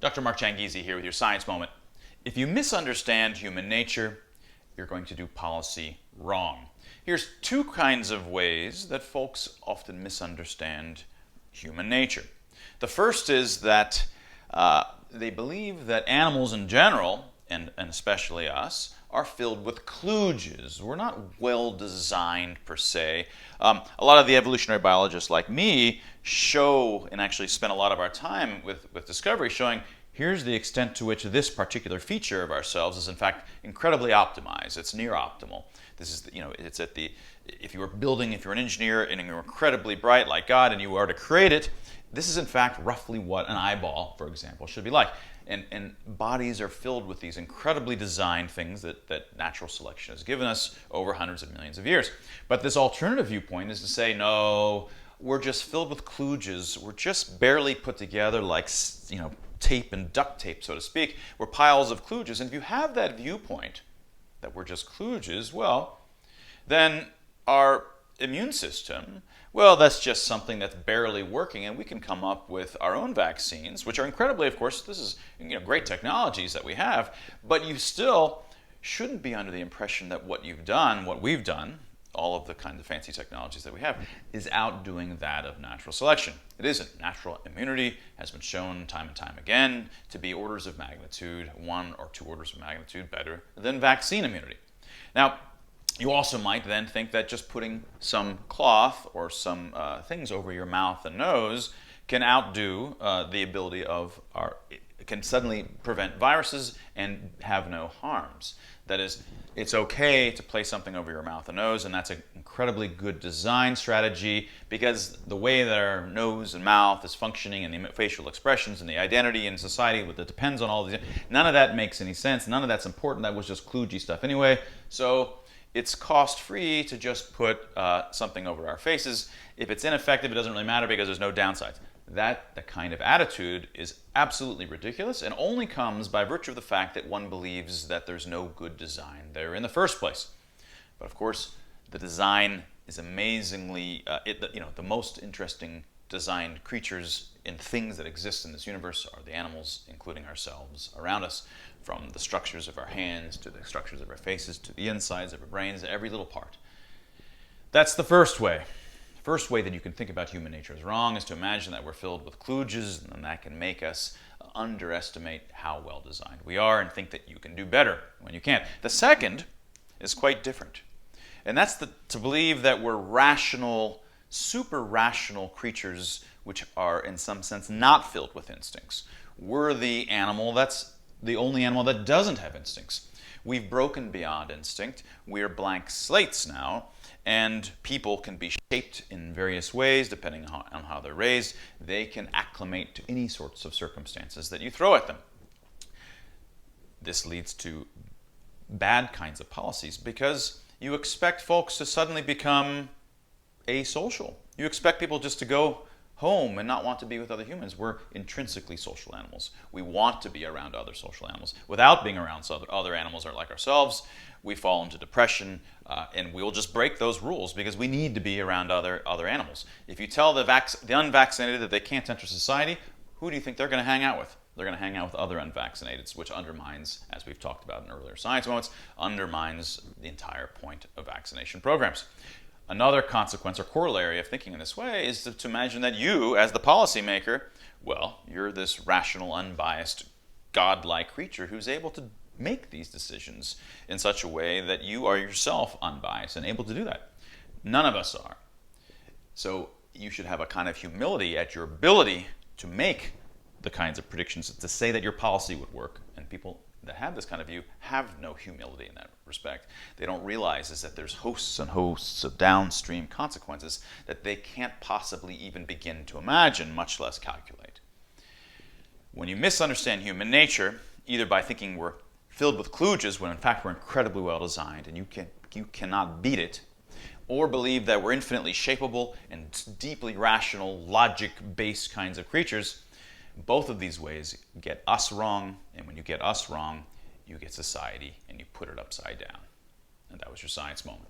Dr. Mchangizi here with your Science Moment. If you misunderstand human nature, you're going to do policy wrong. Here's two kinds of ways that folks often misunderstand human nature. The first is that they believe that animals in general, and especially us, are filled with kludges. We're not well designed per se. A lot of the evolutionary biologists like me show, and actually spend a lot of our time with discovery showing, here's the extent to which this particular feature of ourselves is in fact incredibly optimized. It's near optimal. This is, it's at the, if you're an engineer and you're incredibly bright like God and you are to create it, this is in fact roughly what an eyeball, for example, should be like. And bodies are filled with these incredibly designed things that natural selection has given us over hundreds of millions of years. But this alternative viewpoint is to say, no, we're just filled with kludges. We're just barely put together like, tape and duct tape, so to speak. We're piles of kludges. And if you have that viewpoint, that we're just kludges, well, then our immune system, well, that's just something that's barely working, and we can come up with our own vaccines, which are incredibly, of course, this is great technologies that we have, but you still shouldn't be under the impression that what we've done, all of the kinds of fancy technologies that we have, is outdoing that of natural selection. It isn't. Natural immunity has been shown time and time again to be orders of magnitude, 1 or 2 orders of magnitude better than vaccine immunity. Now, you also might then think that just putting some cloth or some things over your mouth and nose can outdo the ability of can suddenly prevent viruses and have no harms. That is, it's okay to place something over your mouth and nose, and that's an incredibly good design strategy because the way that our nose and mouth is functioning and the facial expressions and the identity in society that depends on all these, none of that makes any sense. None of that's important. That was just kludgy stuff anyway. So it's cost-free to just put something over our faces. If it's ineffective, it doesn't really matter because there's no downsides. That kind of attitude is absolutely ridiculous and only comes by virtue of the fact that one believes that there's no good design there in the first place. But of course, the design is amazingly, the most interesting designed creatures and things that exist in this universe are the animals, including ourselves, around us, from the structures of our hands to the structures of our faces to the insides of our brains, every little part. That's the first way. The first way that you can think about human nature is wrong is to imagine that we're filled with kludges, and that can make us underestimate how well designed we are and think that you can do better when you can't. The second is quite different, and that's to believe that we're rational, super rational creatures which are in some sense not filled with instincts. We're the animal that's the only animal that doesn't have instincts. We've broken beyond instinct. We're blank slates now, and people can be shaped in various ways depending on how they're raised. They can acclimate to any sorts of circumstances that you throw at them. This leads to bad kinds of policies because you expect folks to suddenly become asocial. You expect people just to go home and not want to be with other humans. We're intrinsically social animals. We want to be around other social animals. Without being around other animals or like ourselves, we fall into depression, and we'll just break those rules because we need to be around other animals. If you tell the unvaccinated that they can't enter society, who do you think they're going to hang out with? They're going to hang out with other unvaccinated, which undermines, as we've talked about in earlier science moments, undermines the entire point of vaccination programs. Another consequence or corollary of thinking in this way is to imagine that you, as the policymaker, well, you're this rational, unbiased, godlike creature who's able to make these decisions in such a way that you are yourself unbiased and able to do that. None of us are. So you should have a kind of humility at your ability to make the kinds of predictions, to say that your policy would work, and people that have this kind of view have no humility in that respect. They don't realize is that there's hosts and hosts of downstream consequences that they can't possibly even begin to imagine, much less calculate. When you misunderstand human nature, either by thinking we're filled with kludges when in fact we're incredibly well designed and you cannot beat it, or believe that we're infinitely shapeable and deeply rational, logic-based kinds of creatures, both of these ways get us wrong, and when you get us wrong, you get society and you put it upside down. And that was your Science Moment.